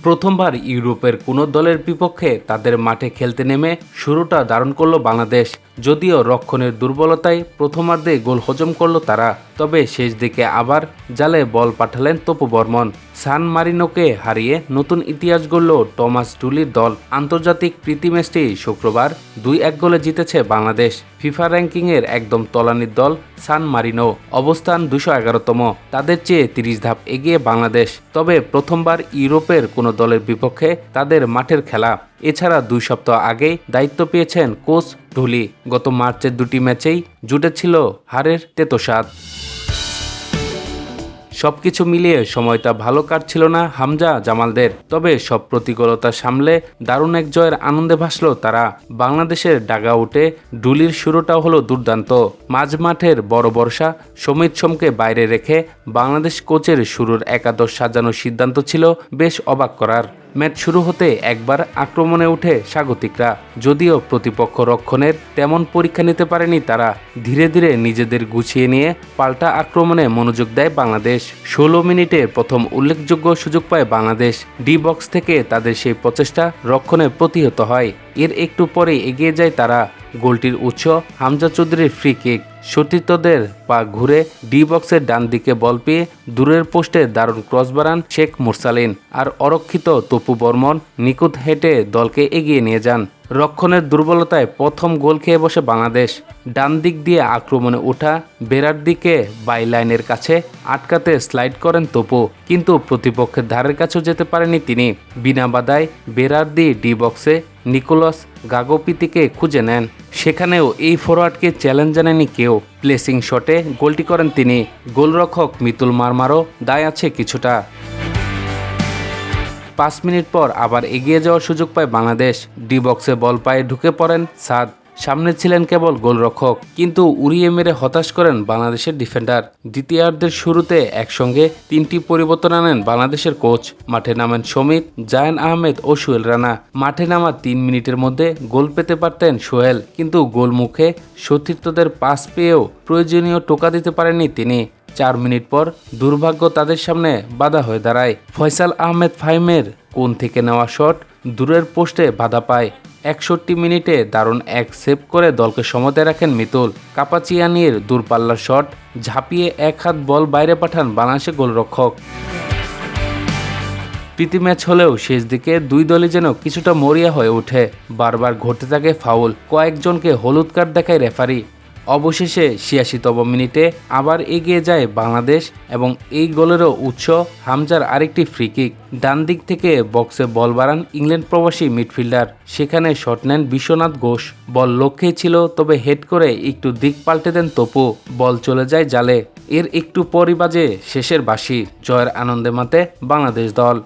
প্রথমবার ইউরোপের কোনো দলের বিপক্ষে তাদের মাঠে খেলতে নেমে শুরুটা দারুণ করল বাংলাদেশ। যদিও রক্ষণের দুর্বলতায় প্রথমার্ধে গোল হজম করল তারা, তবে শেষ দিকে আবার জালে বল পাঠালেন তপু বর্মন। সান মারিনোকে হারিয়ে নতুন ইতিহাস গড়ল টমাস টুলির দল। আন্তর্জাতিক প্রীতি ম্যাচটি শুক্রবার 2-1 গোলে জিতেছে বাংলাদেশ। ফিফা র্যাঙ্কিংয়ের একদম তলানির দল সান মারিনো, অবস্থান 211তম। তাদের চেয়ে 30 ধাপ এগিয়ে বাংলাদেশ। তবে প্রথমবার ইউরোপের কোনো দলের বিপক্ষে তাদের মাঠের খেলা। এছাড়া 2 সপ্তাহ আগেই দায়িত্ব পেয়েছেন কোচ ঢুলি। গত মার্চের 2টি ম্যাচেই জুটেছিল হারের তেতোস্বাদ। সবকিছু মিলিয়ে সময়টা ভালো কাটছিল না হামজা জামালদের। তবে সব প্রতিকূলতা সামলে দারুণ এক জয়ের আনন্দে ভাসল তারা। বাংলাদেশের ডাগআউটে ডুলির শুরুটাও হলো দুর্দান্ত। মাঝমাঠের বড় ভরসা সমিত সোমকে বাইরে রেখে বাংলাদেশ কোচের শুরুর একাদশ সাজানোর সিদ্ধান্ত ছিল বেশ অবাক করার। ম্যাচ শুরু হতে একবার আক্রমণে উঠে স্বাগতিকরা, যদিও প্রতিপক্ষ রক্ষণের তেমন পরীক্ষা নিতে পারেনি তারা। ধীরে ধীরে নিজেদের গুছিয়ে নিয়ে পাল্টা আক্রমণে মনোযোগ দেয় বাংলাদেশ। 16 মিনিটে প্রথম উল্লেখযোগ্য সুযোগ পায় বাংলাদেশ। ডি বক্স থেকে তাদের সেই প্রচেষ্টা রক্ষণে প্রতিহত হয়। এর একটু পরে এগিয়ে যায় তারা। গোলটির উৎস হামজা চৌধুরীর ফ্রি কিক। সতীর্থদের পা ঘুরে ডি বক্সের ডান দিকে বল পেয়ে দূরের পোস্টে দারুণ ক্রস বাড়ান শেখ মুরসালিন। আর অরক্ষিত তপু বর্মন নিখুঁত হেঁটে দলকে এগিয়ে নিয়ে যান। রক্ষণের দুর্বলতায় প্রথম গোল খেয়ে বসে বাংলাদেশ। ডান দিক দিয়ে আক্রমণে ওঠা বেরার দিকে বাইলাইনের কাছে আটকাতে স্লাইড করেন তপু, কিন্তু প্রতিপক্ষের ধারের কাছেও যেতে পারেনি তিনি। বিনা বাধায় বেরার দিয়ে ডি বক্সে নিকোলাস গাগোপিতিকে খুঁজে নেন। সেখানেও এই ফরোয়ার্ডকে চ্যালেঞ্জ জানেনি কেউ। প্লেসিং শটে গোলটি করেন তিনি। গোলরক্ষক মিতুল মারমারও দায় আছে কিছুটা। 5 মিনিট পর আবার এগিয়ে যাওয়ার সুযোগ পায় বাংলাদেশ। ডি বক্সে বল পায়ে ঢুকে পড়েন সাদ। সামনে ছিলেন কেবল গোলরক্ষক, কিন্তু উড়িয়ে মেরে হতাশ করেন বাংলাদেশের ডিফেন্ডার। দ্বিতীয়ার্ধের শুরুতে একসঙ্গে 3টি পরিবর্তন আনেন বাংলাদেশের কোচ। মাঠে নামেন সমিত, জায়ান আহমেদ ও সোহেল রানা। মাঠে নামা 3 মিনিটের মধ্যে গোল পেতে পারতেন সোহেল, কিন্তু গোল মুখে সতীর্থদের পাস পেয়েও প্রয়োজনীয় টোকা দিতে পারেননি তিনি। 4 মিনিট পর দুর্ভাগ্য তাদের সামনে বাধা হয়ে দাঁড়ায়। ফয়সাল আহমেদ ফাহিমের কোণ থেকে নেওয়া শট দূরের পোস্টে বাধা পায়। 61 মিনিটে দারুণ এক সেভ করে দলকে সমতায় রাখেন মিতুল। কাপাচিয়ানির দূরপাল্লার শট ঝাঁপিয়ে এক হাত বল বাইরে পাঠান বাংলাদেশের গোলরক্ষক। প্রীতি ম্যাচ হলেও শেষ দিকে দুই দলই যেন কিছুটা মরিয়া হয়ে ওঠে। বারবার ঘটতে থাকে ফাউল, কয়েকজনকে হলুদ কার্ড দেখায় রেফারি। অবশেষে 86তম মিনিটে আবার এগিয়ে যায় বাংলাদেশ, এবং এই গোলেরও উৎস হামজার আরেকটি ফ্রি কিক। ডান দিক থেকে বক্সে বল বাড়ান ইংল্যান্ড প্রবাসী মিডফিল্ডার। সেখানে শট নেন বিশ্বনাথ ঘোষ। বল লক্ষ্যেই ছিল, তবে হেড করে একটু দিক পাল্টে দেন তপু। বল চলে যায় জালে। এর একটু পরই বাজে শেষের বাঁশি। জয়ের আনন্দে মাতে বাংলাদেশ দল।